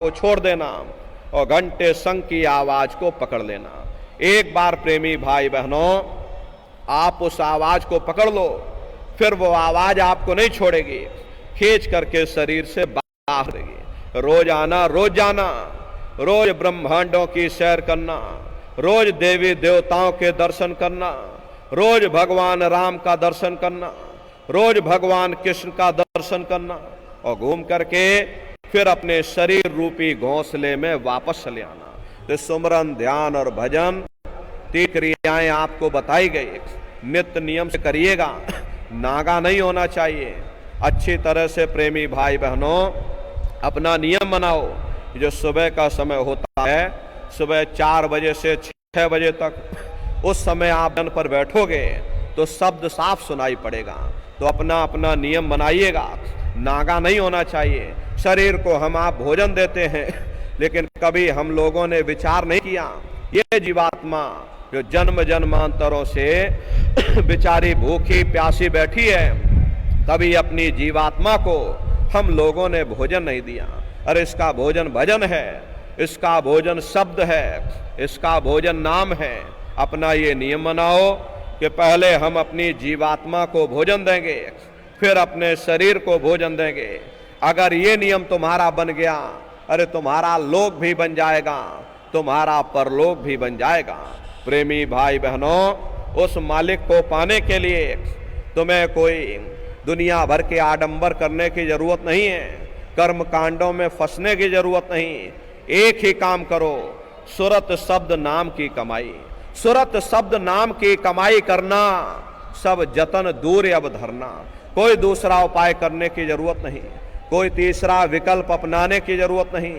को छोड़ देना और घंटे संग की आवाज को पकड़ लेना। एक बार प्रेमी भाई बहनों आप उस आवाज को पकड़ लो, फिर वो आवाज आपको नहीं छोड़ेगी, खींच करके शरीर से बाहर करेगी। रोज आना, रोज जाना, रोज ब्रह्मांडों की सैर करना, रोज देवी देवताओं के दर्शन करना, रोज भगवान राम का दर्शन करना, रोज भगवान कृष्ण का दर्शन करना और घूम करके फिर अपने शरीर रूपी घोंसले में वापस चले आना। तो सुमरन, ध्यान और भजन 3 क्रियाएं आपको बताई गई, नित्य नियम से करिएगा, नागा नहीं होना चाहिए। अच्छी तरह से प्रेमी भाई बहनों अपना नियम बनाओ। जो सुबह का समय होता है, सुबह 4 बजे से 6 बजे तक, उस समय आप जन पर बैठोगे तो शब्द साफ सुनाई पड़ेगा। तो अपना अपना नियम बनाइएगा, नागा नहीं होना चाहिए। शरीर को हम आप भोजन देते हैं, लेकिन कभी हम लोगों ने विचार नहीं किया ये जीवात्मा जो जन्म जन्मांतरों से बेचारी भूखी प्यासी बैठी है, कभी अपनी जीवात्मा को हम लोगों ने भोजन नहीं दिया। अरे इसका भोजन भजन है, इसका भोजन शब्द है, इसका भोजन नाम है। अपना ये नियम बनाओ कि पहले हम अपनी जीवात्मा को भोजन देंगे, फिर अपने शरीर को भोजन देंगे। अगर ये नियम तुम्हारा बन गया, अरे तुम्हारा लोक भी बन जाएगा, तुम्हारा परलोक भी बन जाएगा। प्रेमी भाई बहनों उस मालिक को पाने के लिए तुम्हें कोई दुनिया भर के आडंबर करने की जरूरत नहीं है, कर्म कांडों में फंसने की जरूरत नहीं। एक ही काम करो, सुरत शब्द नाम की कमाई, सुरत शब्द नाम की कमाई करना, सब जतन दूर अब धरना। कोई दूसरा उपाय करने की जरूरत नहीं, कोई तीसरा विकल्प अपनाने की जरूरत नहीं।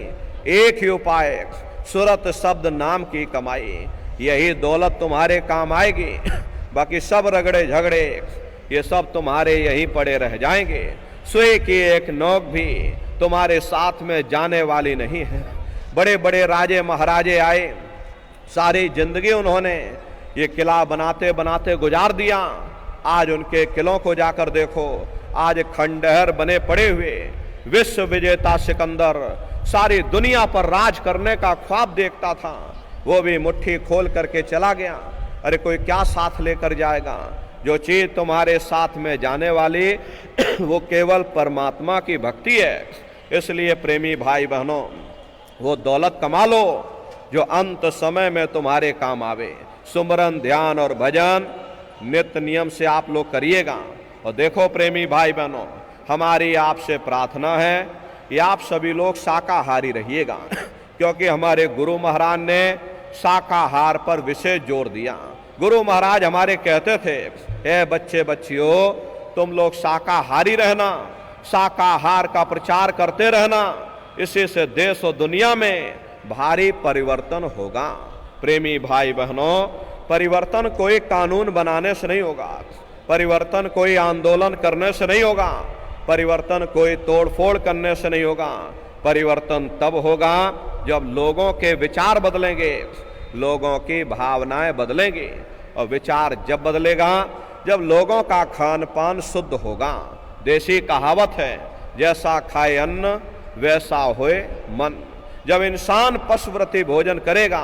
एक ही उपाय, सुरत शब्द नाम की कमाई, यही दौलत तुम्हारे काम आएगी। बाकी सब रगड़े झगड़े ये सब तुम्हारे यहीं पड़े रह जाएंगे। सुई की एक नोक भी तुम्हारे साथ में जाने वाली नहीं है। बड़े बड़े राजे महाराजे आए, सारी जिंदगी उन्होंने ये किला बनाते बनाते गुजार दिया। आज उनके किलों को जाकर देखो, आज खंडहर बने पड़े हुए। विश्व विजेता सिकंदर सारी दुनिया पर राज करने का ख्वाब देखता था, वो भी मुट्ठी खोल करके चला गया। अरे कोई क्या साथ लेकर जाएगा? जो चीज तुम्हारे साथ में जाने वाली वो केवल परमात्मा की भक्ति है। इसलिए प्रेमी भाई बहनों वो दौलत कमा लो जो अंत समय में तुम्हारे काम आवे। सुमरन, ध्यान और भजन नित्य नियम से आप लोग करिएगा। और देखो प्रेमी भाई बहनों, हमारी आपसे प्रार्थना है कि आप सभी लोग शाकाहारी रहिएगा, क्योंकि हमारे गुरु महाराज ने शाकाहार पर विशेष जोर दिया। गुरु महाराज हमारे कहते थे, ए बच्चे बच्चियों तुम लोग शाकाहारी रहना, शाकाहार का प्रचार करते रहना, इसी से देश और दुनिया में भारी परिवर्तन होगा। प्रेमी भाई बहनों परिवर्तन कोई कानून बनाने से नहीं होगा, परिवर्तन कोई आंदोलन करने से नहीं होगा, परिवर्तन कोई तोड़फोड़ करने से नहीं होगा। परिवर्तन तब होगा जब लोगों के विचार बदलेंगे, लोगों की भावनाएं बदलेंगी। और विचार जब बदलेगा जब लोगों का खान पान शुद्ध होगा। देसी कहावत है, जैसा खाए अन्न वैसा होए मन। जब इंसान पशुव्रती भोजन करेगा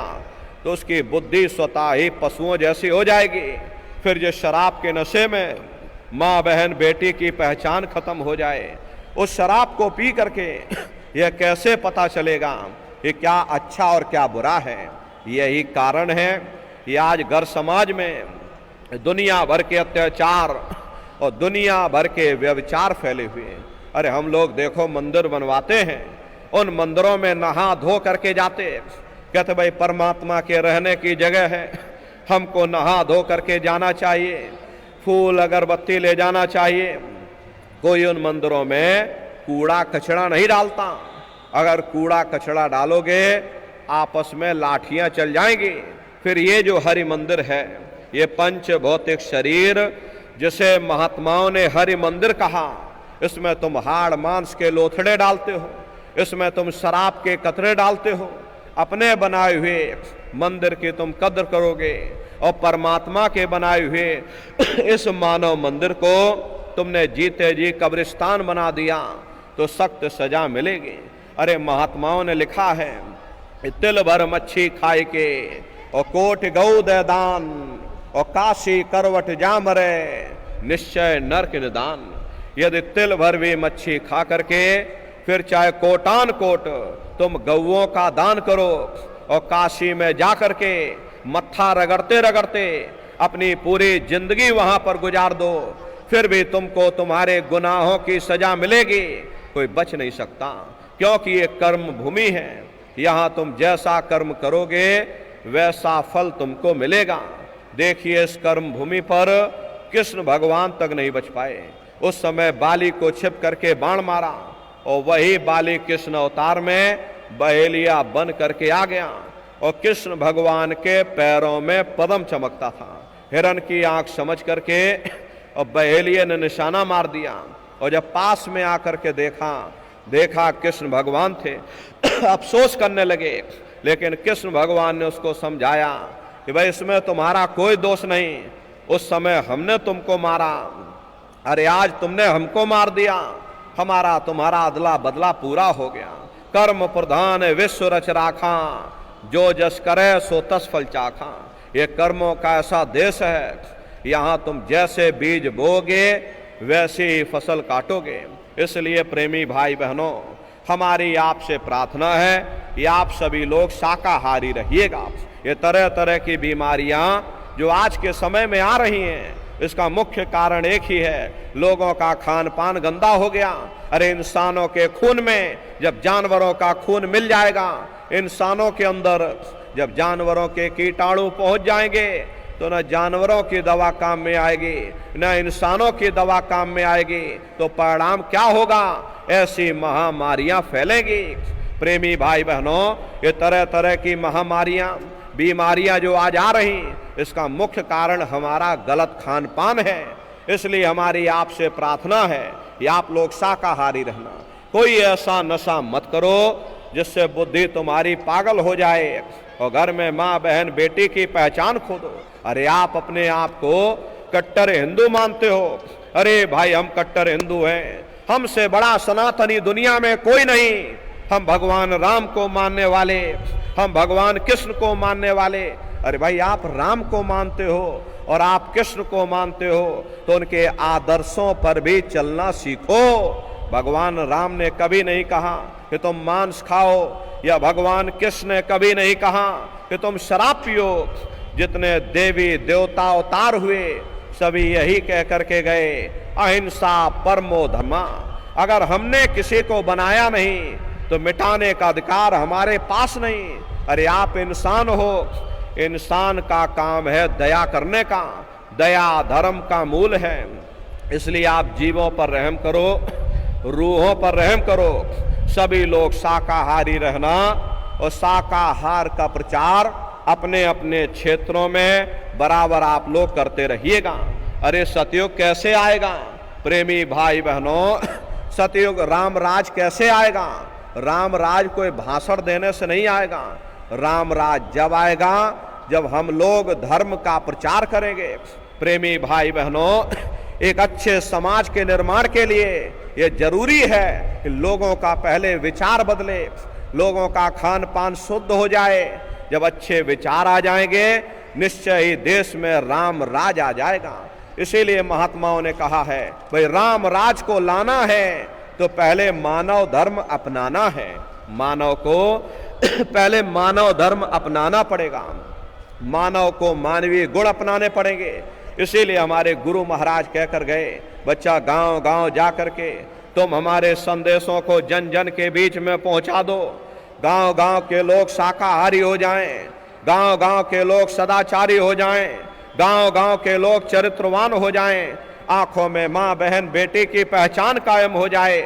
तो उसकी बुद्धि स्वतः ही पशुओं जैसी हो जाएगी। फिर जो शराब के नशे में माँ बहन बेटी की पहचान खत्म हो जाए, उस शराब को पी करके यह कैसे पता चलेगा कि क्या अच्छा और क्या बुरा है? यही कारण है कि आज घर समाज में दुनिया भर के अत्याचार और दुनिया भर के व्यभिचार फैले हुए हैं। अरे हम लोग देखो मंदिर बनवाते हैं, उन मंदिरों में नहा धो करके जाते, कहते भाई परमात्मा के रहने की जगह है, हमको नहा धो करके जाना चाहिए, फूल अगरबत्ती ले जाना चाहिए। कोई उन मंदिरों में कूड़ा कचरा नहीं डालता। अगर कूड़ा कचरा डालोगे आपस में लाठियां चल जाएंगी। फिर ये जो हरि मंदिर है, ये पंच भौतिक शरीर जिसे महात्माओं ने हरि मंदिर कहा, इसमें तुम हाड़ मांस के लोथड़े डालते हो, इसमें तुम शराब के कतरे डालते हो। अपने बनाए हुए मंदिर की तुम कद्र करोगे और परमात्मा के बनाए हुए इस मानव मंदिर को तुमने जीते जी कब्रिस्तान बना दिया तो सख्त सजा मिलेगी। अरे महात्माओं ने लिखा है, तिल भर मच्छी खाए के और कोट गौ दे दान और काशी करवट जामरे निश्चय नरक निदान। यदि तिल भर भी मच्छी खा करके फिर चाहे कोटान कोट तुम गौओं का दान करो और काशी में जा करके मत्था रगड़ते रगड़ते अपनी पूरी जिंदगी वहां पर गुजार दो, फिर भी तुमको तुम्हारे गुनाहों की सजा मिलेगी, कोई बच नहीं सकता। क्योंकि ये कर्म भूमि है, यहां तुम जैसा कर्म करोगे वैसा फल तुमको मिलेगा। देखिए इस कर्म भूमि पर कृष्ण भगवान तक नहीं बच पाए। उस समय बाली को छिप करके बाण मारा और वही बाली कृष्ण अवतार में बहेलिया बन करके आ गया और कृष्ण भगवान के पैरों में पद्म चमकता था। हिरण की आंख समझ करके और बहेलिया ने निशाना मार दिया और जब पास में आकर के देखा कृष्ण भगवान थे, अफसोस करने लगे। लेकिन कृष्ण भगवान ने उसको समझाया कि भाई इसमें तुम्हारा कोई दोष नहीं, उस समय हमने तुमको मारा, अरे आज तुमने हमको मार दिया, हमारा तुम्हारा अदला बदला पूरा हो गया। कर्म प्रधान विश्व रच राखा, जो जस करे सो तस फल चाखा। ये कर्मों का ऐसा देश है, यहाँ तुम जैसे बीज बोगे वैसे ही फसल काटोगे। इसलिए प्रेमी भाई बहनों, हमारी आपसे प्रार्थना है कि आप सभी लोग शाकाहारी रहिएगा। ये तरह तरह की बीमारियां जो आज के समय में आ रही हैं, इसका मुख्य कारण एक ही है, लोगों का खान पान गंदा हो गया। अरे इंसानों के खून में जब जानवरों का खून मिल जाएगा, इंसानों के अंदर जब जानवरों के कीटाणु पहुंच जाएंगे तो न जानवरों की दवा काम में आएगी न इंसानों की दवा काम में आएगी, तो परिणाम क्या होगा? ऐसी महामारियां फैलेंगी। प्रेमी भाई बहनों, ये तरह तरह की महामारियां बीमारियां जो आज आ रही, इसका मुख्य कारण हमारा गलत खान पान है। इसलिए हमारी आपसे प्रार्थना है कि आप लोग शाकाहारी रहना। कोई ऐसा नशा मत करो जिससे बुद्धि तुम्हारी पागल हो जाए और घर में माँ बहन बेटी की पहचान खो दो। अरे आप अपने आप को कट्टर हिंदू मानते हो, अरे भाई हम कट्टर हिंदू हैं, हमसे बड़ा सनातनी दुनिया में कोई नहीं। हम भगवान राम को मानने वाले, हम भगवान कृष्ण को मानने वाले। अरे भाई आप राम को मानते हो और आप कृष्ण को मानते हो तो उनके आदर्शों पर भी चलना सीखो। भगवान राम ने कभी नहीं कहा कि तुम मांस खाओ, या भगवान कृष्ण ने कभी नहीं कहा कि तुम शराब पियो। जितने देवी देवता अवतार हुए सभी यही कह करके गए, अहिंसा परमो धर्मा। अगर हमने किसी को बनाया नहीं तो मिटाने का अधिकार हमारे पास नहीं। अरे आप इंसान हो, इंसान का काम है दया करने का, दया धर्म का मूल है। इसलिए आप जीवों पर रहम करो, रूहों पर रहम करो। सभी लोग शाकाहारी रहना और शाकाहार का प्रचार अपने अपने क्षेत्रों में बराबर आप लोग करते रहिएगा। अरे सतयुग कैसे आएगा प्रेमी भाई बहनों? सतयुग राम राज कैसे आएगा? राम राज कोई भाषण देने से नहीं आएगा। राम राज जब आएगा जब हम लोग धर्म का प्रचार करेंगे। प्रेमी भाई बहनों, एक अच्छे समाज के निर्माण के लिए ये जरूरी है कि लोगों का पहले विचार बदले, लोगों का खान पान शुद्ध हो जाए। जब अच्छे विचार आ जाएंगे निश्चय ही देश में राम राज आ जाएगा। इसीलिए महात्माओं ने कहा है भाई राम राज को लाना है तो पहले मानव धर्म अपनाना है। मानव को पहले मानव धर्म अपनाना पड़ेगा, मानव को मानवीय गुण अपनाने पड़ेंगे। इसीलिए हमारे गुरु महाराज कहकर गए, बच्चा गांव गांव जा करके तुम हमारे संदेशों को जन जन के बीच में पहुंचा दो। गांव गांव के लोग शाकाहारी हो जाएं, गांव गांव के लोग सदाचारी हो जाएं, गांव गांव के लोग चरित्रवान हो जाएं, आंखों में माँ बहन बेटी की पहचान कायम हो जाए।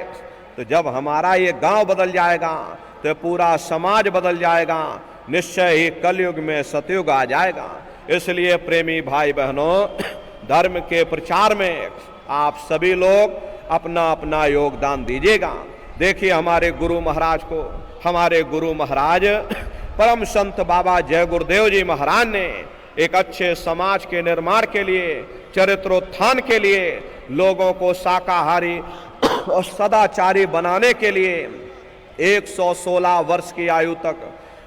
तो जब हमारा ये गांव बदल जाएगा तो पूरा समाज बदल जाएगा, निश्चय ही कलयुग में सतयुग आ जाएगा। इसलिए प्रेमी भाई बहनों, धर्म के प्रचार में आप सभी लोग अपना अपना योगदान दीजिएगा। देखिए हमारे गुरु महाराज को, हमारे गुरु महाराज परम संत बाबा जय गुरुदेव जी महाराज ने एक अच्छे समाज के निर्माण के लिए, चरित्रोत्थान के लिए, लोगों को शाकाहारी और सदाचारी बनाने के लिए 116 वर्ष की आयु तक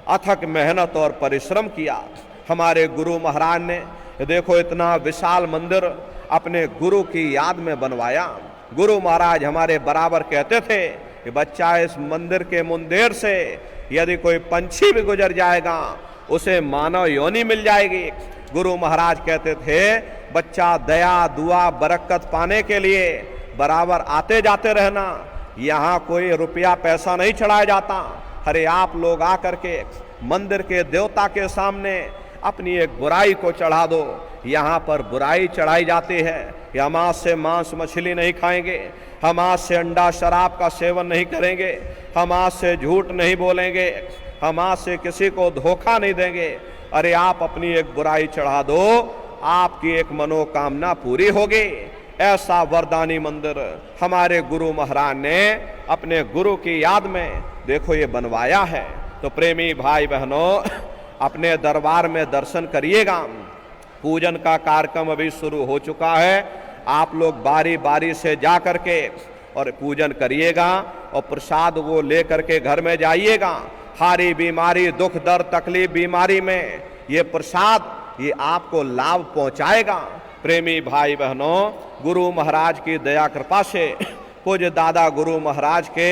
अथक मेहनत और परिश्रम किया। हमारे गुरु महाराज ने देखो इतना विशाल मंदिर अपने गुरु की याद में बनवाया। गुरु महाराज हमारे बराबर कहते थे कि बच्चा, इस मंदिर के मुंदेर से यदि कोई पंछी भी गुजर जाएगा उसे मानव योनि मिल जाएगी। गुरु महाराज कहते थे, बच्चा, दया दुआ बरकत पाने के लिए बराबर आते जाते रहना, यहाँ कोई रुपया पैसा नहीं चढ़ाया जाता। अरे आप लोग आकर के मंदिर के देवता के सामने अपनी एक बुराई को चढ़ा दो। यहाँ पर बुराई चढ़ाई जाती है कि हम आज से मांस मछली नहीं खाएंगे, हम आज से अंडा शराब का सेवन नहीं करेंगे, हम आज से झूठ नहीं बोलेंगे, हम आज से किसी को धोखा नहीं देंगे। अरे आप अपनी एक बुराई चढ़ा दो, आपकी एक मनोकामना पूरी होगी। ऐसा वरदानी मंदिर हमारे गुरु महाराज ने अपने गुरु की याद में देखो ये बनवाया है। तो प्रेमी भाई बहनों, अपने दरबार में दर्शन करिएगा। पूजन का कार्यक्रम अभी शुरू हो चुका है। आप लोग बारी बारी से जा करके और पूजन करिएगा और प्रसाद वो ले करके घर में जाइएगा। हारी बीमारी, दुख दर्द तकलीफ बीमारी में ये प्रसाद ये आपको लाभ पहुंचाएगा। प्रेमी भाई बहनों, गुरु महाराज की दया कृपा से पूज्य दादा गुरु महाराज के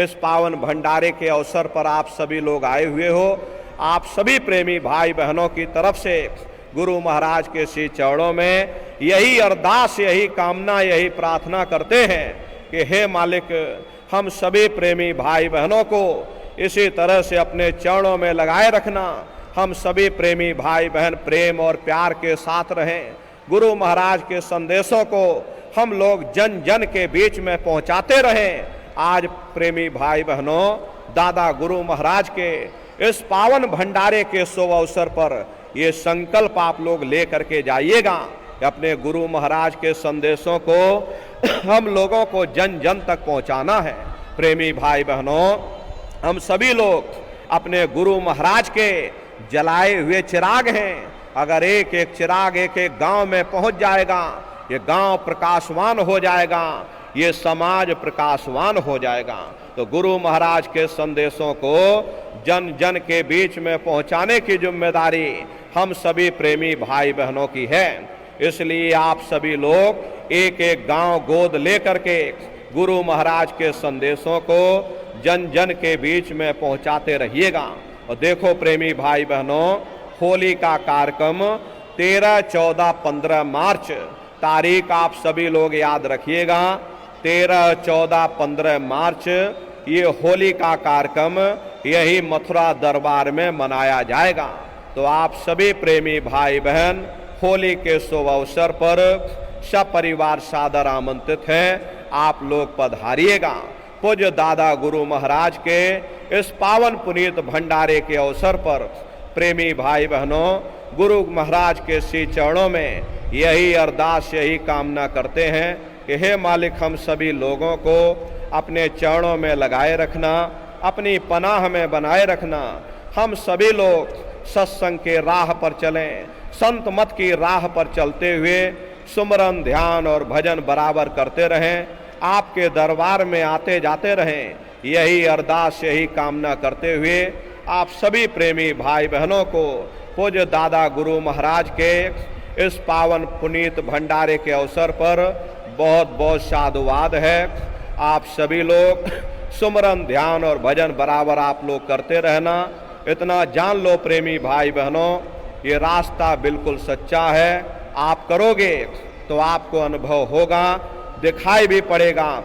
इस पावन भंडारे के अवसर पर आप सभी लोग आए हुए हो। आप सभी प्रेमी भाई बहनों की तरफ से गुरु महाराज के श्री चरणों में यही अरदास, यही कामना, यही प्रार्थना करते हैं कि हे मालिक, हम सभी प्रेमी भाई बहनों को इसी तरह से अपने चरणों में लगाए रखना। हम सभी प्रेमी भाई बहन प्रेम और प्यार के साथ रहें। गुरु महाराज के संदेशों को हम लोग जन जन के बीच में पहुंचाते रहें। आज प्रेमी भाई बहनों, दादा गुरु महाराज के इस पावन भंडारे के शुभ अवसर पर ये संकल्प आप लोग ले करके जाइएगा कि अपने गुरु महाराज के संदेशों को हम लोगों को जन जन तक पहुंचाना है। प्रेमी भाई बहनों, हम सभी लोग अपने गुरु महाराज के जलाए हुए चिराग हैं। अगर एक एक चिराग एक एक गांव में पहुंच जाएगा, ये गांव प्रकाशवान हो जाएगा, ये समाज प्रकाशवान हो जाएगा। तो गुरु महाराज के संदेशों को जन जन के बीच में पहुंचाने की जिम्मेदारी हम सभी प्रेमी भाई बहनों की है। इसलिए आप सभी लोग एक एक गांव गोद लेकर के गुरु महाराज के संदेशों को जन जन के बीच में पहुंचाते रहिएगा। और देखो प्रेमी भाई बहनों, होली का कार्यक्रम 13, 14, 15 मार्च तारीख आप सभी लोग याद रखिएगा। 13, 14, 15 मार्च ये होली का कार्यक्रम यही मथुरा दरबार में मनाया जाएगा। तो आप सभी प्रेमी भाई बहन होली के शुभ अवसर पर सब परिवार सादर आमंत्रित हैं। आप लोग पधारिएगा। पूज्य दादा गुरु महाराज के इस पावन पुनीत भंडारे के अवसर पर प्रेमी भाई बहनों, गुरु महाराज के श्री चरणों में यही अरदास, यही कामना करते हैं कि हे मालिक, हम सभी लोगों को अपने चरणों में लगाए रखना, अपनी पनाह में बनाए रखना। हम सभी लोग सत्संग के राह पर चलें, संत मत की राह पर चलते हुए सुमरन, ध्यान और भजन बराबर करते रहें, आपके दरबार में आते जाते रहें। यही अरदास, यही कामना करते हुए आप सभी प्रेमी भाई बहनों को पूज्य दादा गुरु महाराज के इस पावन पुनीत भंडारे के अवसर पर बहुत बहुत साधुवाद है। आप सभी लोग सुमरन, ध्यान और भजन बराबर आप लोग करते रहना। इतना जान लो प्रेमी भाई बहनों, ये रास्ता बिल्कुल सच्चा है। आप करोगे तो आपको अनुभव होगा, दिखाई भी पड़ेगा,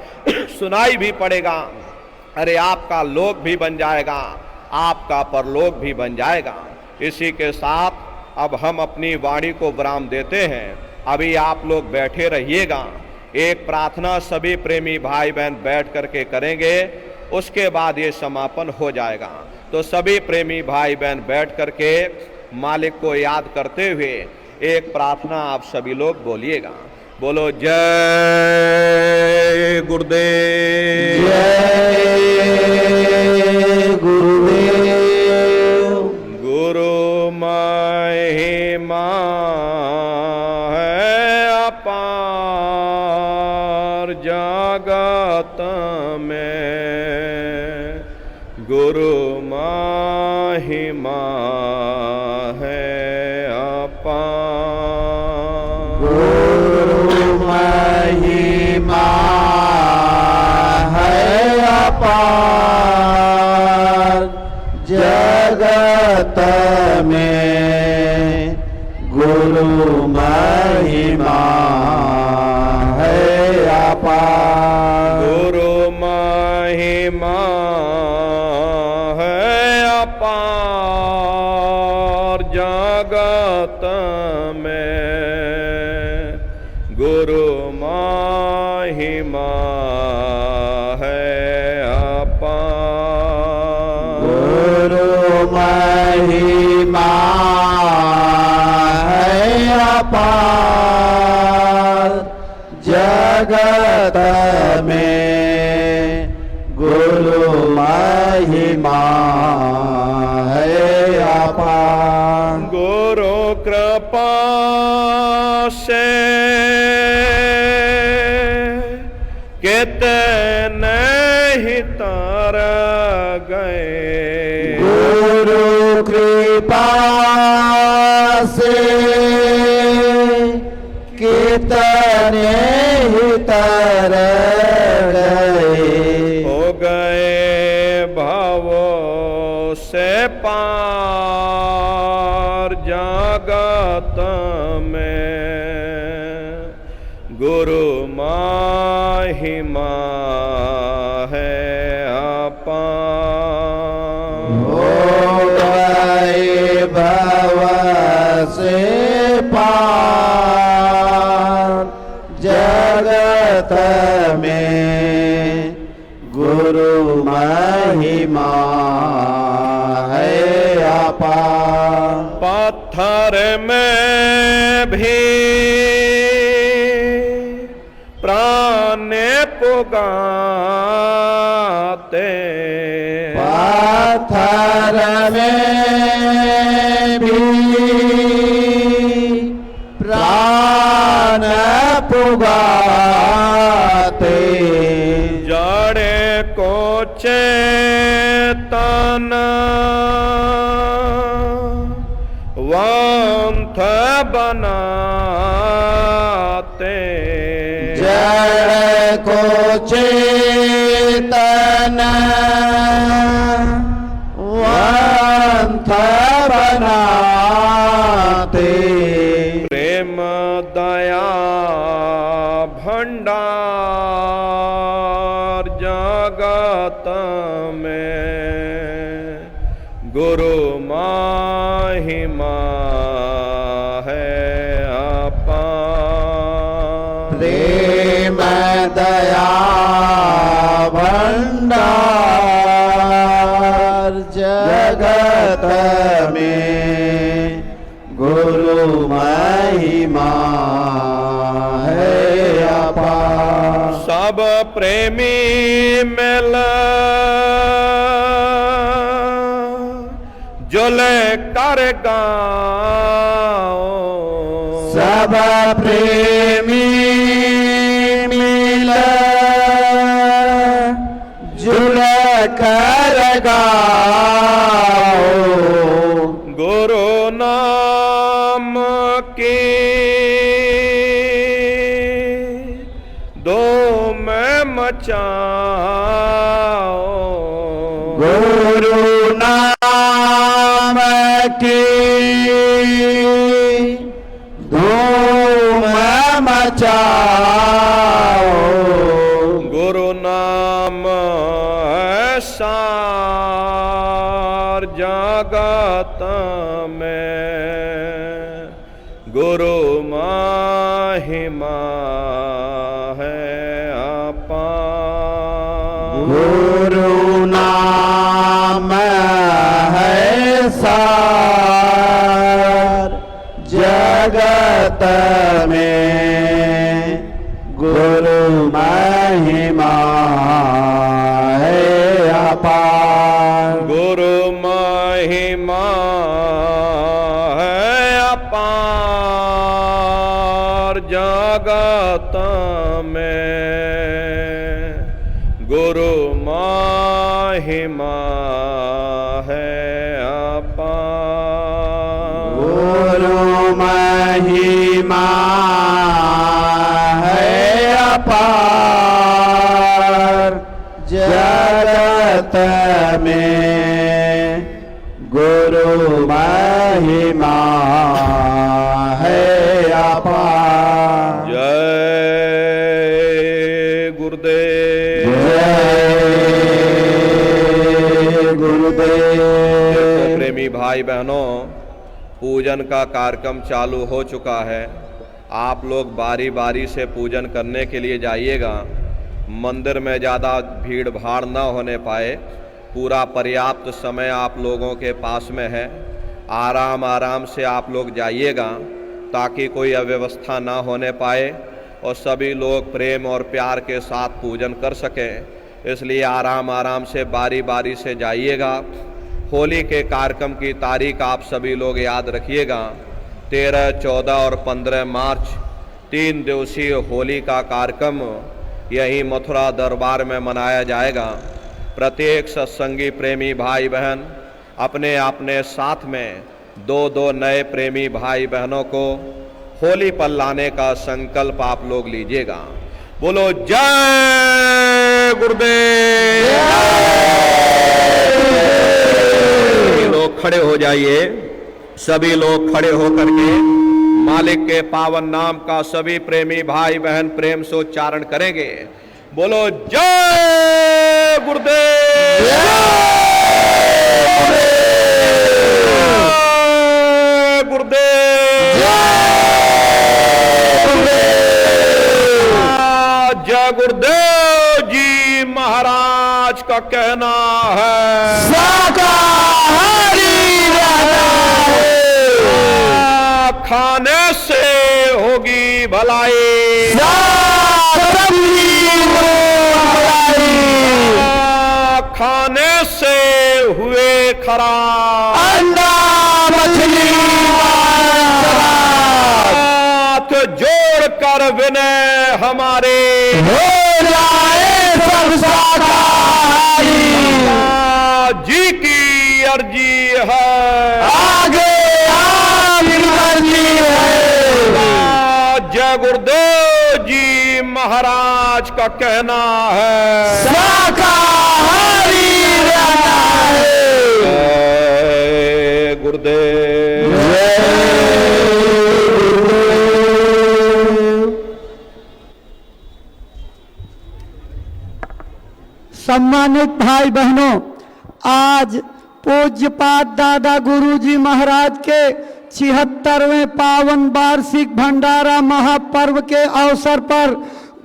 सुनाई भी पड़ेगा। अरे आपका लोक भी बन जाएगा, आपका परलोक भी बन जाएगा। इसी के साथ अब हम अपनी वाणी को विराम देते हैं। अभी आप लोग बैठे रहिएगा। एक प्रार्थना सभी प्रेमी भाई बहन बैठ करके करेंगे, उसके बाद ये समापन हो जाएगा। तो सभी प्रेमी भाई बहन बैठ करके मालिक को याद करते हुए एक प्रार्थना आप सभी लोग बोलिएगा। बोलो जय गुरुदेव, जय गुरुदेव। गुरु महिमा है अपार जगत में, महिमा है अपार। गुरु महिमा है अपार, जगत में गुरु महिमा है अपार। गुरु महिमा है अपार, जगत में गुरु महिमा है अपार। गुरु महिमा है अपार, जगत में गुरु महिमा है अपार। गुरु कृपा से कितने ही तर गए। गुरु कृपा से कितने ही तर गए। हो गए भवों से पार, जगत में गुरु महिमा है अपार। हो गए भव से पार, जगत में गुरु महिमा है अपार। पत्थर में भी प्राण पुगाते, पत्थर में भी प्राण पुगाते, जड़े को चेतन वंथ बनाते। जड़ को चेतन वंथ बनाते। प्रेम दया भंडार, जगत में गुरु महिमा है अपार। प्रेम दया भंडार, जगत में गुरु महिमा है अपार। सब प्रेमी मिल जुले कर गाओ। सब प्रेमी मिल जुल कर गाओ। गुरु नाम की दो में मचाओ। गुरु नाम की धूम मचाओ। गुरु नाम सार, जगत में गुरु महिमा है अपार। गुरु नाम है सार, जगत में गुरु महिमा है अपार। गुरु महिमा है अपार, जगत में गुरु महिमा है महिमा है अपार, जगत में गुरु महिमा है अपार। जय गुरुदेव। जय गुरुदेव। देखो प्रेमी भाई बहनों, पूजन का कार्यक्रम चालू हो चुका है। आप लोग बारी बारी से पूजन करने के लिए जाइएगा। मंदिर में ज़्यादा भीड़ भाड़ न होने पाए, पूरा पर्याप्त समय आप लोगों के पास में है। आराम आराम से आप लोग जाइएगा ताकि कोई अव्यवस्था ना होने पाए और सभी लोग प्रेम और प्यार के साथ पूजन कर सकें। इसलिए आराम आराम से बारी बारी से जाइएगा। होली के कार्यक्रम की तारीख आप सभी लोग याद रखिएगा। 13, 14 और 15 मार्च 3 दिवसीय होली का कार्यक्रम यहीं मथुरा दरबार में मनाया जाएगा। प्रत्येक सत्संगी प्रेमी भाई बहन अपने अपने साथ में 2-2 नए प्रेमी भाई बहनों को होली पर लाने का संकल्प आप लोग लीजिएगा। बोलो जय गुरुदेव। सभी लोग खड़े हो जाइए। सभी लोग खड़े होकर के मालिक के पावन नाम का सभी प्रेमी भाई बहन प्रेम से उच्चारण करेंगे। बोलो जय गुरुदेव। जय गुरुदेव। जय गुरुदेव जी महाराज का कहना है शाकाहारी रहना है, खाने से होगी भलाई, खाने से हुए खराब, अंडा मछली हाथ जोड़ कर विनय हमारे हो जाए सब शाकाहारी। जी की अर्जी है, आगे आपकी मर्जी है। जय गुरुदेव जी महाराज का कहना है शाकाहारी रहना है। जय गुरुदेव। सम्मानित भाई बहनों, आज पूज्यपाद दादा गुरुजी महाराज के 76वें पावन वार्षिक भंडारा महापर्व के अवसर पर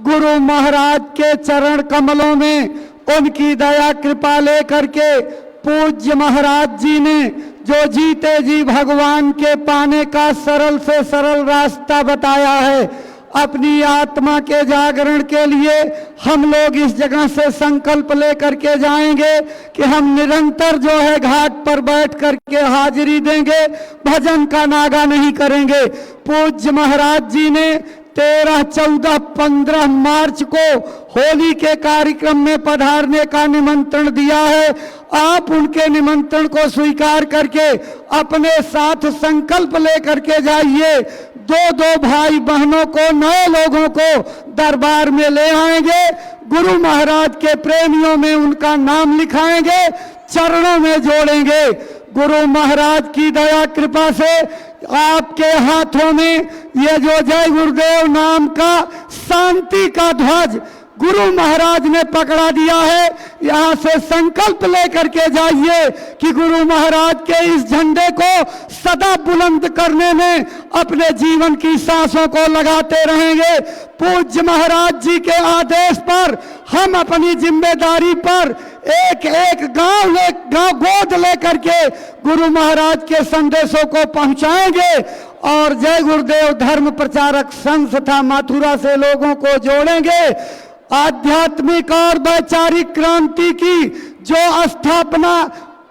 गुरु महाराज के चरण कमलों में उनकी दया कृपा लेकर के पूज्य महाराज जी ने जो जीते जी भगवान के पाने का सरल से सरल रास्ता बताया है, अपनी आत्मा के जागरण के लिए हम लोग इस जगह से संकल्प लेकर के जाएंगे कि हम निरंतर जो है घाट पर बैठ करके हाजिरी देंगे, भजन का नागा नहीं करेंगे। पूज्य महाराज जी ने 13, 14, 15 मार्च को होली के कार्यक्रम में पधारने का निमंत्रण दिया है। आप उनके निमंत्रण को स्वीकार करके अपने साथ संकल्प लेकर के जाइए। 2-2 भाई बहनों को, नए लोगों को दरबार में ले आएंगे, गुरु महाराज के प्रेमियों में उनका नाम लिखाएंगे, चरणों में जोड़ेंगे। गुरु महाराज की दया कृपा से आपके हाथों में ये जो जय गुरुदेव नाम का शांति का ध्वज गुरु महाराज ने पकड़ा दिया है, यहाँ से संकल्प लेकर के जाइए कि गुरु महाराज के इस झंडे को सदा बुलंद करने में अपने जीवन की सांसों को लगाते रहेंगे। पूज्य महाराज जी के आदेश पर हम अपनी जिम्मेदारी पर एक एक गांव गोद लेकर के गुरु महाराज के संदेशों को पहुंचाएंगे और जय गुरुदेव धर्म प्रचारक संस्था मथुरा से लोगों को जोड़ेंगे। आध्यात्मिक और वैचारिक क्रांति की जो स्थापना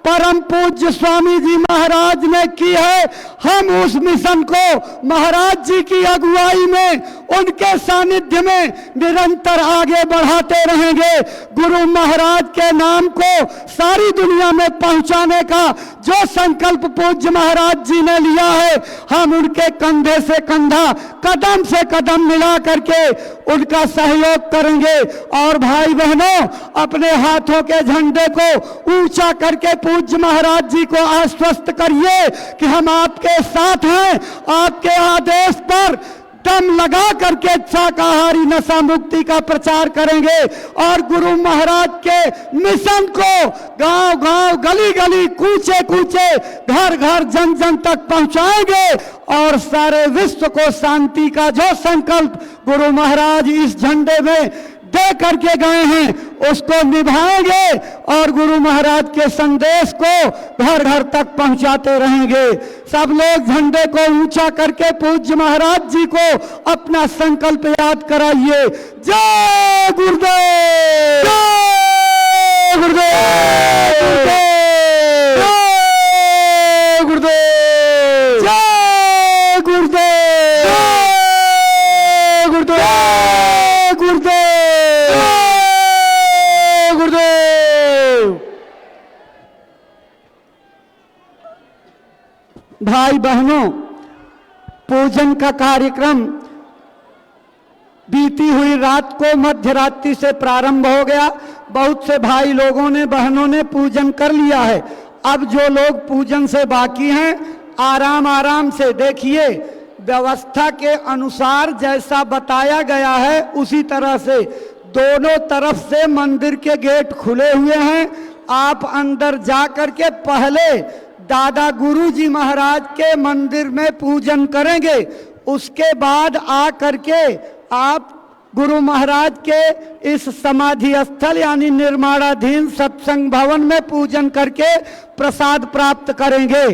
परम पूज्य स्वामी जी महाराज ने की है, हम उस मिशन को महाराज जी की अगुवाई में, उनके सानिध्य में निरंतर आगे बढ़ाते रहेंगे। गुरु महाराज के नाम को सारी दुनिया में पहुंचाने का जो संकल्प पूज्य महाराज जी ने लिया है, हम उनके कंधे से कंधा, कदम से कदम मिला करके उनका सहयोग करेंगे। और भाई बहनों, अपने हाथों के झंडे को ऊंचा करके पूज्य महाराज जी को आश्वस्त करिए कि हम आपके साथ हैं। आपके आदेश पर दम लगा करके शाकाहारी नशा मुक्ति का प्रचार करेंगे और गुरु महाराज के मिशन को गांव गांव, गली गली, कूचे कूचे, घर घर, जन जन तक पहुंचाएंगे और सारे विश्व को शांति का जो संकल्प गुरु महाराज इस झंडे में दे करके गए हैं उसको निभाएंगे और गुरु महाराज के संदेश को घर घर तक पहुंचाते रहेंगे। सब लोग झंडे को ऊंचा करके पूज्य महाराज जी को अपना संकल्प याद कराइए। जय गुरुदेव, जय गुरुदेव, जय गुरुदेव, जय गुरुदेव, जय गुरुदेव, गुरुदेव, गुरुदेव। भाई बहनों, पूजन का कार्यक्रम बीती हुई रात को मध्य रात्रि से प्रारंभ हो गया। बहुत से भाई लोगों ने, बहनों ने पूजन कर लिया है। अब जो लोग पूजन से बाकी हैं, आराम आराम से देखिए, व्यवस्था के अनुसार जैसा बताया गया है उसी तरह से दोनों तरफ से मंदिर के गेट खुले हुए हैं। आप अंदर जा करके पहले दादा गुरु जी महाराज के मंदिर में पूजन करेंगे, उसके बाद आ करके आप गुरु महाराज के इस समाधि स्थल यानी निर्माणाधीन सत्संग भवन में पूजन करके प्रसाद प्राप्त करेंगे।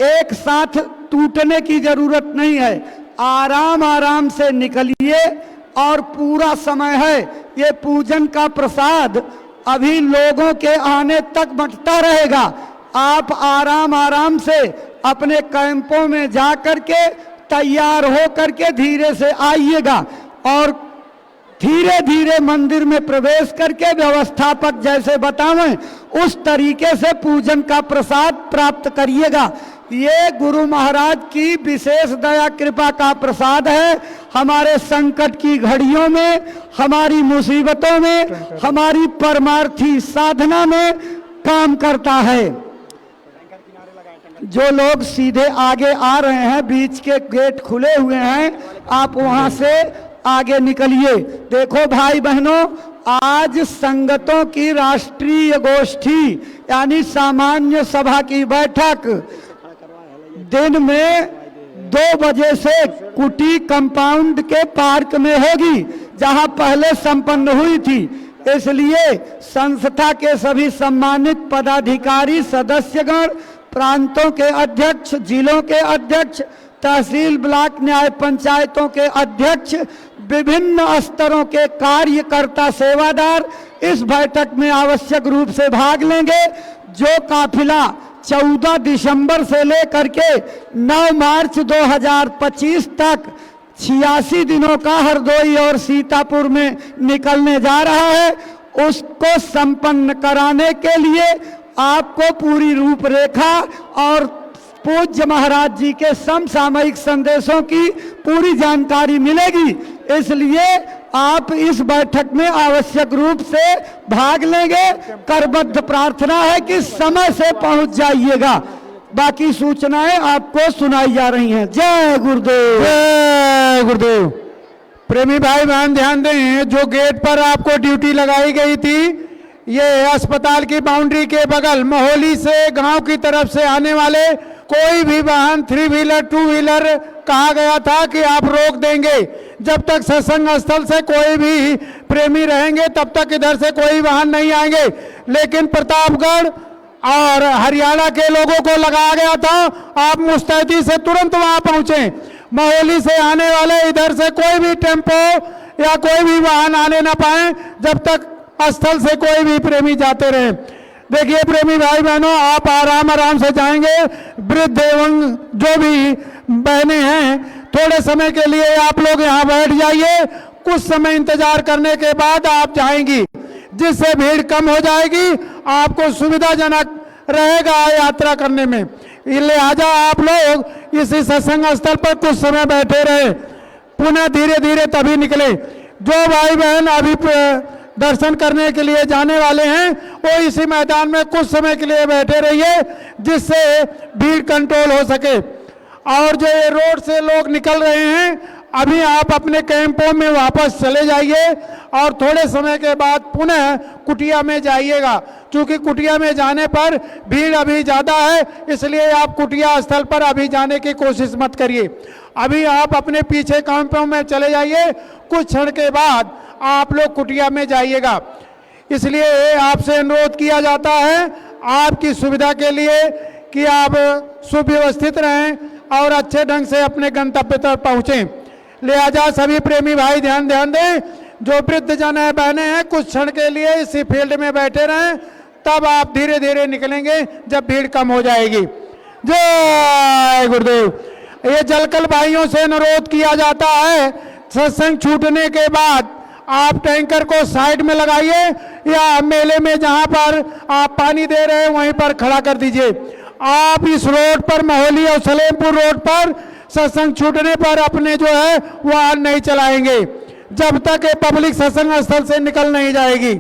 एक साथ टूटने की जरूरत नहीं है, आराम आराम से निकलिए और पूरा समय है। ये पूजन का प्रसाद अभी लोगों के आने तक बंटता रहेगा। आप आराम आराम से अपने कैंपों में जा करके तैयार हो करके धीरे से आइएगा और धीरे धीरे मंदिर में प्रवेश करके व्यवस्थापक जैसे बतावें उस तरीके से पूजन का प्रसाद प्राप्त करिएगा। ये गुरु महाराज की विशेष दया कृपा का प्रसाद है। हमारे संकट की घड़ियों में, हमारी मुसीबतों में, हमारी परमार्थी साधना में काम करता है। जो लोग सीधे आगे आ रहे हैं, बीच के गेट खुले हुए हैं, आप वहां से आगे निकलिए। देखो भाई बहनों, आज संगतों की राष्ट्रीय गोष्ठी यानी सामान्य सभा की बैठक दिन में 2 बजे से कुटी कंपाउंड के पार्क में होगी, जहां पहले संपन्न हुई थी। इसलिए संस्था के सभी सम्मानित पदाधिकारी, सदस्यगण, प्रांतों के अध्यक्ष, जिलों के अध्यक्ष, तहसील, ब्लॉक, न्याय पंचायतों के अध्यक्ष, विभिन्न स्तरों के कार्यकर्ता, सेवादार इस बैठक में आवश्यक रूप से भाग लेंगे। जो काफिला 14 दिसंबर से लेकर के 9 मार्च 2025 तक 86 दिनों का हरदोई और सीतापुर में निकलने जा रहा है, उसको संपन्न कराने के लिए आपको पूरी रूपरेखा और पूज्य महाराज जी के समसामयिक संदेशों की पूरी जानकारी मिलेगी। इसलिए आप इस बैठक में आवश्यक रूप से भाग लेंगे। करबद्ध प्रार्थना है कि समय से पहुंच जाइएगा। बाकी सूचनाएं आपको सुनाई जा रही हैं। जय गुरुदेव, जय गुरुदेव। प्रेमी भाई बहन ध्यान दें, जो गेट पर आपको ड्यूटी लगाई गई थी, ये अस्पताल की बाउंड्री के बगल मोहली से गांव की तरफ से आने वाले कोई भी वाहन 3 व्हीलर 2 व्हीलर कहा गया था कि आप रोक देंगे। जब तक सत्संग स्थल से कोई भी प्रेमी रहेंगे तब तक इधर से कोई वाहन नहीं आएंगे। लेकिन प्रतापगढ़ और हरियाणा के लोगों को लगाया गया था, आप मुस्तैदी से तुरंत वहां पहुंचे। मोहली से आने वाले इधर से कोई भी टेम्पो या कोई भी वाहन आने ना पाए जब तक स्थल से कोई भी प्रेमी जाते रहे। देखिए प्रेमी भाई बहनों, आप आराम आराम से जाएंगे। वृद्ध एवं जो भी बहनें हैं, थोड़े समय के लिए आप लोग यहाँ बैठ जाइए। कुछ समय इंतजार करने के बाद आप जाएंगी, जिससे भीड़ कम हो जाएगी, आपको सुविधाजनक रहेगा यात्रा करने में। लिहाजा आप लोग इसी सत्संग स्थल पर कुछ समय बैठे रहे, पुनः धीरे धीरे तभी निकले। जो भाई बहन अभी दर्शन करने के लिए जाने वाले हैं, वो इसी मैदान में कुछ समय के लिए बैठे रहिए, जिससे भीड़ कंट्रोल हो सके। और जो ये रोड से लोग निकल रहे हैं, अभी आप अपने कैंपों में वापस चले जाइए और थोड़े समय के बाद पुनः कुटिया में जाइएगा। क्योंकि कुटिया में जाने पर भीड़ अभी ज़्यादा है, इसलिए आप कुटिया स्थल पर अभी जाने की कोशिश मत करिए। अभी आप अपने पीछे कैंपों में चले जाइए, कुछ क्षण के बाद आप लोग कुटिया में जाइएगा। इसलिए आपसे अनुरोध किया जाता है आपकी सुविधा के लिए कि आप सुव्यवस्थित रहें और अच्छे ढंग से अपने गंतव्य तक पहुँचें। लिहाजा सभी प्रेमी भाई ध्यान दें, जो वृद्ध जन है, बहनें हैं, कुछ क्षण के लिए इसी फील्ड में बैठे रहें, तब आप धीरे धीरे निकलेंगे जब भीड़ कम हो जाएगी। जय गुरुदेव। ये जलकल भाइयों से अनुरोध किया जाता है, सत्संग छूटने के बाद आप टैंकर को साइड में लगाइए या मेले में जहां पर आप पानी दे रहे हैं वहीं पर खड़ा कर दीजिए। आप इस रोड पर, मोहली और सलेमपुर रोड पर सत्संग छूटने पर अपने जो है वाहन नहीं चलाएंगे जब तक ये पब्लिक सत्संग स्थल से निकल नहीं जाएगी।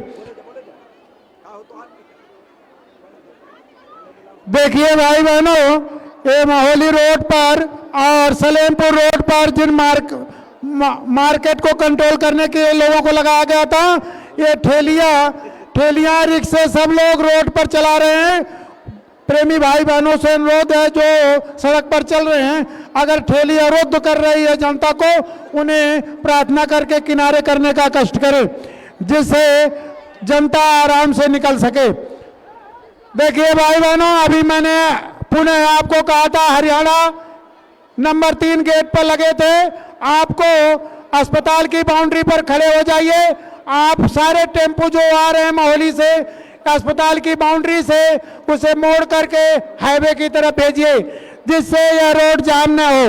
देखिए भाई बहनों, ये मोहली रोड पर और सलेमपुर रोड पर जिन मार्केट को कंट्रोल करने के लिए लोगों को लगाया गया था, ये ठेलियां रिक्शे सब लोग रोड पर चला रहे हैं। प्रेमी भाई बहनों से अनुरोध है जो सड़क पर चल रहे हैं, अगर ठेली अवरुद्ध कर रही है जनता को, उन्हें प्रार्थना करके किनारे करने का कष्ट करें, जिससे जनता आराम से निकल सके। देखिए भाई बहनों, अभी मैंने पुनः आपको कहा था हरियाणा नंबर 3 गेट पर लगे थे, आपको अस्पताल की बाउंड्री पर खड़े हो जाइए। आप सारे टेम्पो जो आ रहे हैं मोहली से अस्पताल की बाउंड्री से, उसे मोड़ करके हाईवे की तरफ भेजिए, जिससे यह रोड जाम न हो।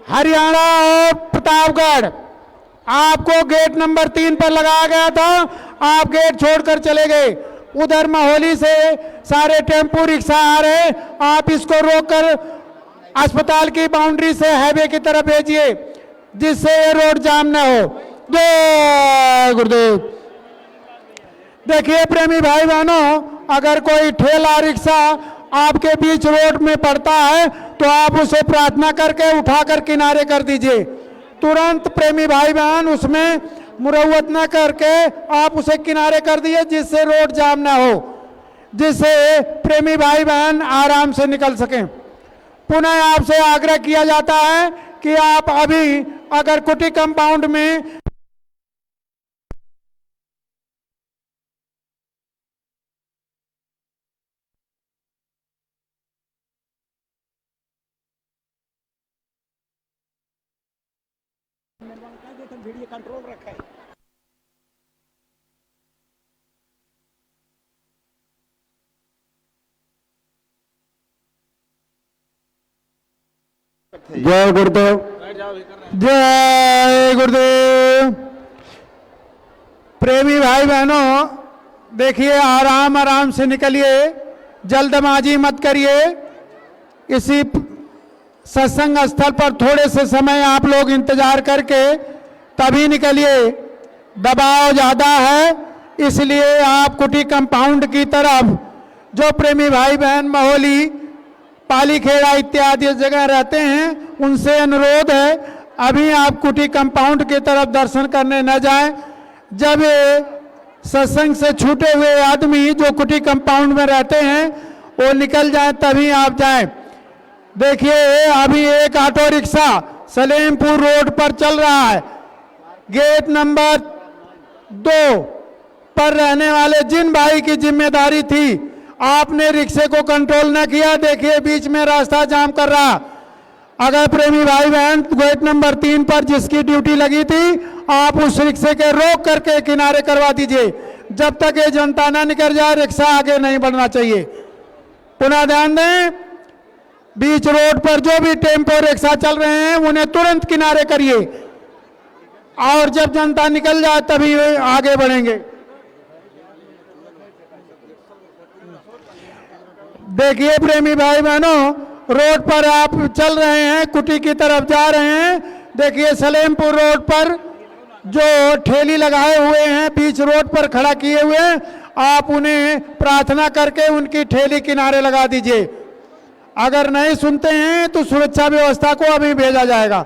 हरियाणा और प्रतापगढ़ आपको गेट नंबर 3 पर लगाया गया था, आप गेट छोड़कर चले गए। उधर मोहली से सारे टेम्पो रिक्शा आ रहे, आप इसको रोककर अस्पताल की बाउंड्री से हाईवे की तरफ भेजिए, जिससे ये रोड जाम न हो। जय गुरुदेव। देखिए प्रेमी भाई बहनों, अगर कोई ठेला रिक्शा आपके बीच रोड में पड़ता है तो आप उसे प्रार्थना करके उठाकर किनारे कर दीजिए। तुरंत प्रेमी भाई बहन उसमें मुरव्वत न करके आप उसे किनारे कर दिए, जिससे रोड जाम ना हो, जिससे प्रेमी भाई बहन आराम से निकल सकें। पुनः आपसे आग्रह किया जाता है कि आप अभी अगर कुटी कंपाउंड में कंट्रोल रखा है। जय गुरुदेव। जय गुरुदेव। प्रेमी भाई बहनों, देखिए आराम आराम से निकलिए, जल्दबाजी मत करिए। इसी सत्संग स्थल पर थोड़े से समय आप लोग इंतजार करके तभी निकलिए। दबाव ज़्यादा है, इसलिए आप कुटी कंपाउंड की तरफ, जो प्रेमी भाई बहन मोहली, पालीखेड़ा इत्यादि जगह रहते हैं, उनसे अनुरोध है अभी आप कुटी कंपाउंड की तरफ दर्शन करने न जाएं। जब सत्संग से छूटे हुए आदमी जो कुटी कंपाउंड में रहते हैं वो निकल जाएं, तभी आप जाएं। देखिए अभी एक ऑटो रिक्शा सलेमपुर रोड पर चल रहा है। गेट नंबर 2 पर रहने वाले जिन भाई की जिम्मेदारी थी, आपने रिक्शे को कंट्रोल न किया, देखिए बीच में रास्ता जाम कर रहा। अगर प्रेमी भाई बहन गेट नंबर 3 पर जिसकी ड्यूटी लगी थी, आप उस रिक्शे के रोक करके किनारे करवा दीजिए। जब तक ये जनता ना निकल जाए, रिक्शा आगे नहीं बढ़ना चाहिए। पुनः ध्यान दें, बीच रोड पर जो भी टेम्पो रिक्शा चल रहे हैं उन्हें तुरंत किनारे करिए और जब जनता निकल जाए तभी आगे बढ़ेंगे। देखिए प्रेमी भाई बहनों, रोड पर आप चल रहे हैं, कुटी की तरफ जा रहे हैं। देखिए सलेमपुर रोड पर जो ठेली लगाए हुए हैं बीच रोड पर खड़ा किए हुए हैं, आप उन्हें प्रार्थना करके उनकी ठेली किनारे लगा दीजिए। अगर नहीं सुनते हैं तो सुरक्षा व्यवस्था को अभी भेजा जाएगा।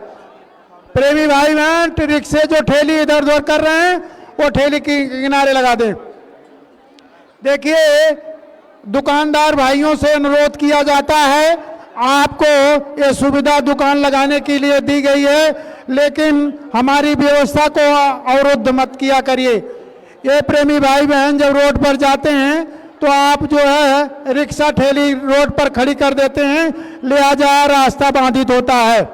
प्रेमी भाई बहन, रिक्शे जो ठेली इधर उधर कर रहे हैं वो ठेली की किनारे लगा दें। देखिए दुकानदार भाइयों से अनुरोध किया जाता है, आपको ये सुविधा दुकान लगाने के लिए दी गई है, लेकिन हमारी व्यवस्था को अवरुद्ध मत किया करिए। ये प्रेमी भाई बहन जब रोड पर जाते हैं तो आप जो है रिक्शा ठेली रोड पर खड़ी कर देते हैं, लिहाजा रास्ता बाधित होता है।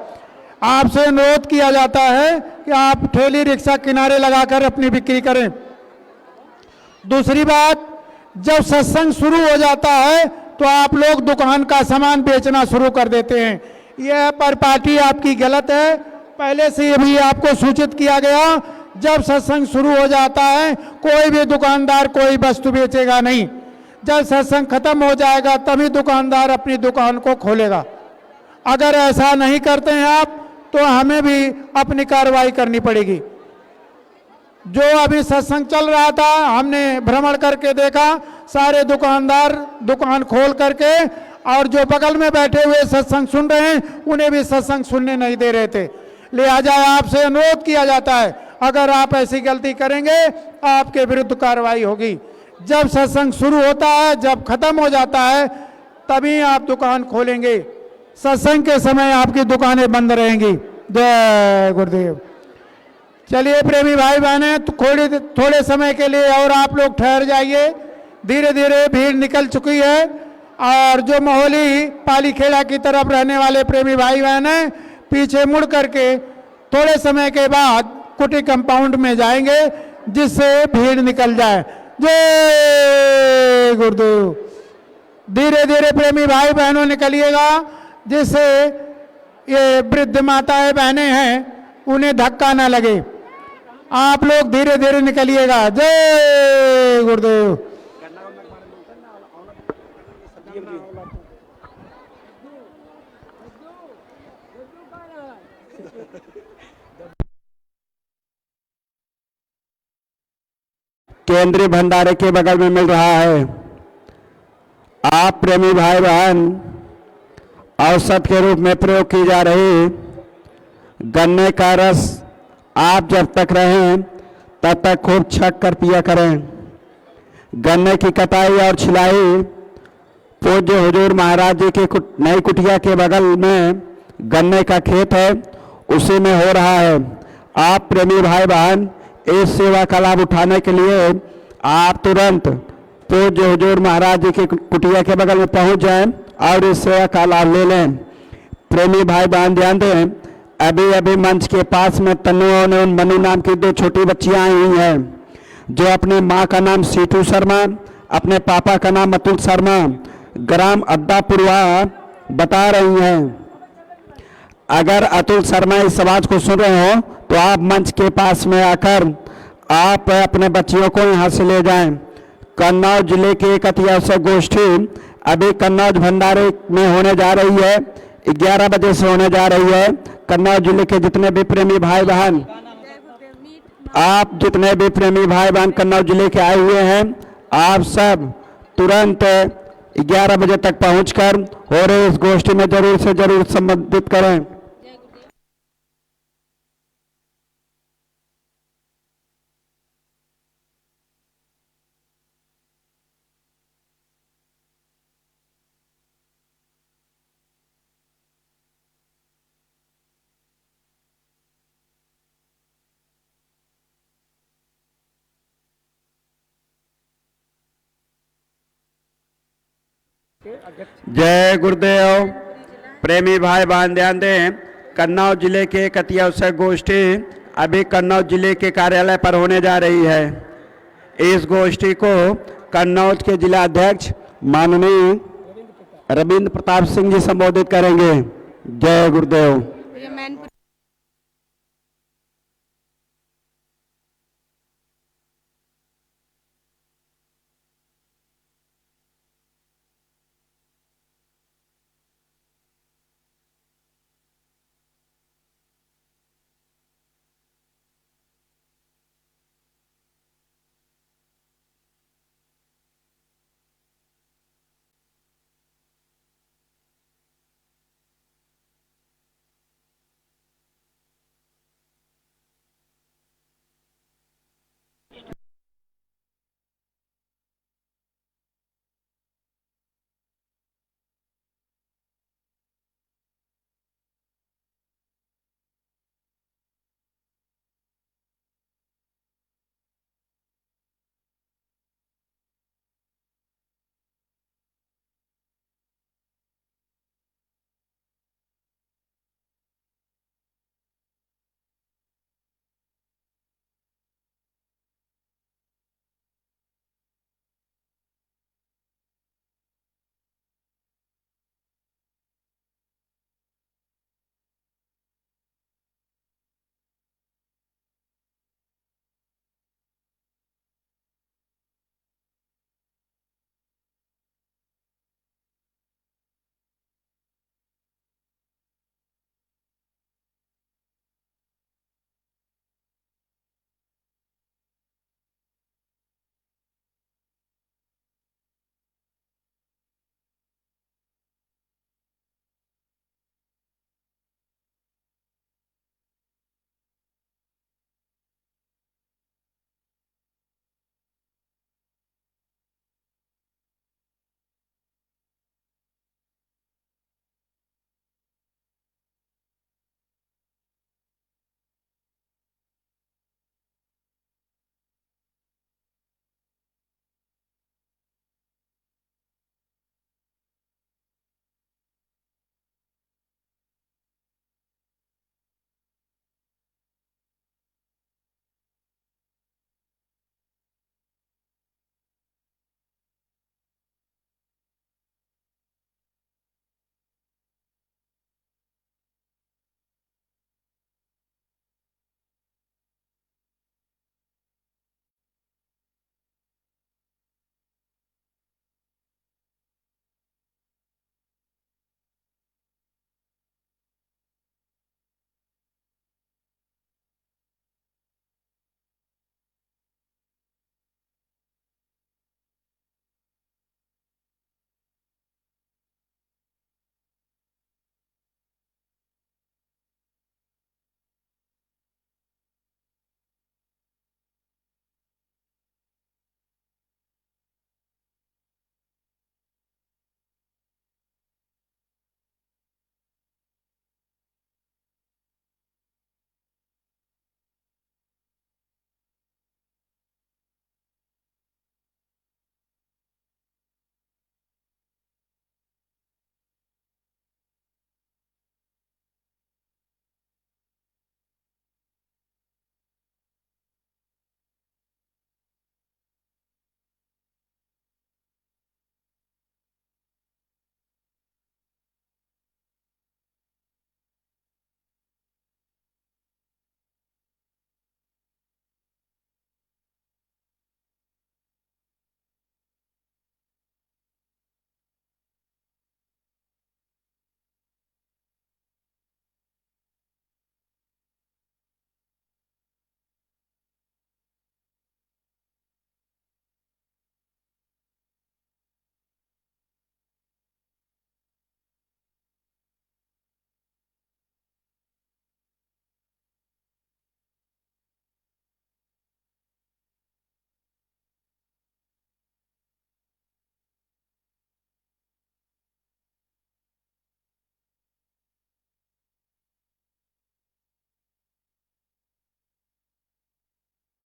आपसे अनुरोध किया जाता है कि आप ठेली रिक्शा किनारे लगाकर अपनी बिक्री करें। दूसरी बात, जब सत्संग शुरू हो जाता है तो आप लोग दुकान का सामान बेचना शुरू कर देते हैं। यह परिपाटी आपकी गलत है। पहले से भी आपको सूचित किया गया, जब सत्संग शुरू हो जाता है कोई भी दुकानदार कोई वस्तु बेचेगा नहीं। जब सत्संग खत्म हो जाएगा तभी दुकानदार अपनी दुकान को खोलेगा। अगर ऐसा नहीं करते हैं आप तो हमें भी अपनी कार्रवाई करनी पड़ेगी। जो अभी सत्संग चल रहा था हमने भ्रमण करके देखा, सारे दुकानदार दुकान खोल करके और जो बगल में बैठे हुए सत्संग सुन रहे हैं उन्हें भी सत्संग सुनने नहीं दे रहे थे। लिहाजा आपसे अनुरोध किया जाता है, अगर आप ऐसी गलती करेंगे आपके विरुद्ध कार्रवाई होगी। जब सत्संग शुरू होता है, जब खत्म हो जाता है तभी आप दुकान खोलेंगे। सत्संग के समय आपकी दुकानें बंद रहेंगी। जय गुरुदेव। चलिए प्रेमी भाई बहने, तो थोड़े समय के लिए और आप लोग ठहर जाइए। धीरे धीरे भीड़ निकल चुकी है और जो मोहली पालीखेड़ा की तरफ रहने वाले प्रेमी भाई बहन हैं पीछे मुड़ करके थोड़े समय के बाद कुटी कंपाउंड में जाएंगे, जिससे भीड़ निकल जाए। जय गुरुदेव। धीरे धीरे प्रेमी भाई बहनों निकलिएगा, जिससे ये वृद्ध माताएं बहनें हैं उन्हें धक्का ना लगे। आप लोग धीरे धीरे निकलिएगा। जय गुरुदेव। केंद्रीय भंडारे के बगल में मिल रहा है। आप प्रेमी भाई बहन, औसत के रूप में प्रयोग की जा रही गन्ने का रस आप जब तक रहें तब तक खूब छक कर पिया करें। गन्ने की कटाई और छिलाई पूज्य हुजूर महाराज जी की नई कुटिया के बगल में गन्ने का खेत है, उसी में हो रहा है। आप प्रेमी भाई बहन इस सेवा का लाभ उठाने के लिए आप तुरंत पूज्य हुजूर महाराज जी की कुटिया के बगल में पहुंच जाएं और इस सेवा का लाभ ले लें। प्रेमी भाई बहन ध्यान दें, अभी अभी मंच के पास में तन्नू और मनु नाम की दो छोटी बच्चियां आई हुई हैं, जो अपने माँ का नाम सीटू शर्मा, अपने पापा का नाम अतुल शर्मा, ग्राम अड्डापुरवा बता रही हैं। अगर अतुल शर्मा इस आवाज को सुन रहे हो तो आप मंच के पास में आकर आप अपने बच्चियों को यहाँ से ले जाएं। कन्नौज जिले की एक अति आवश्यक गोष्ठी अभी कन्नौज भंडारे में होने जा रही है, 11 बजे से होने जा रही है। कन्नौज जिले के जितने भी प्रेमी भाई बहन, आप जितने भी प्रेमी भाई बहन कन्नौज जिले के आए हुए हैं, आप सब तुरंत 11 बजे तक पहुंचकर हो रहे इस गोष्ठी में जरूर से जरूर संबंधित करें। जय गुरुदेव। प्रेमी भाई बहन ध्यान दें, कन्नौज जिले के एक अति आवश्यक गोष्ठी अभी कन्नौज जिले के कार्यालय पर होने जा रही है। इस गोष्ठी को कन्नौज के जिला अध्यक्ष माननीय रविंद्र प्रताप सिंह जी संबोधित करेंगे। जय गुरुदेव। ये मेन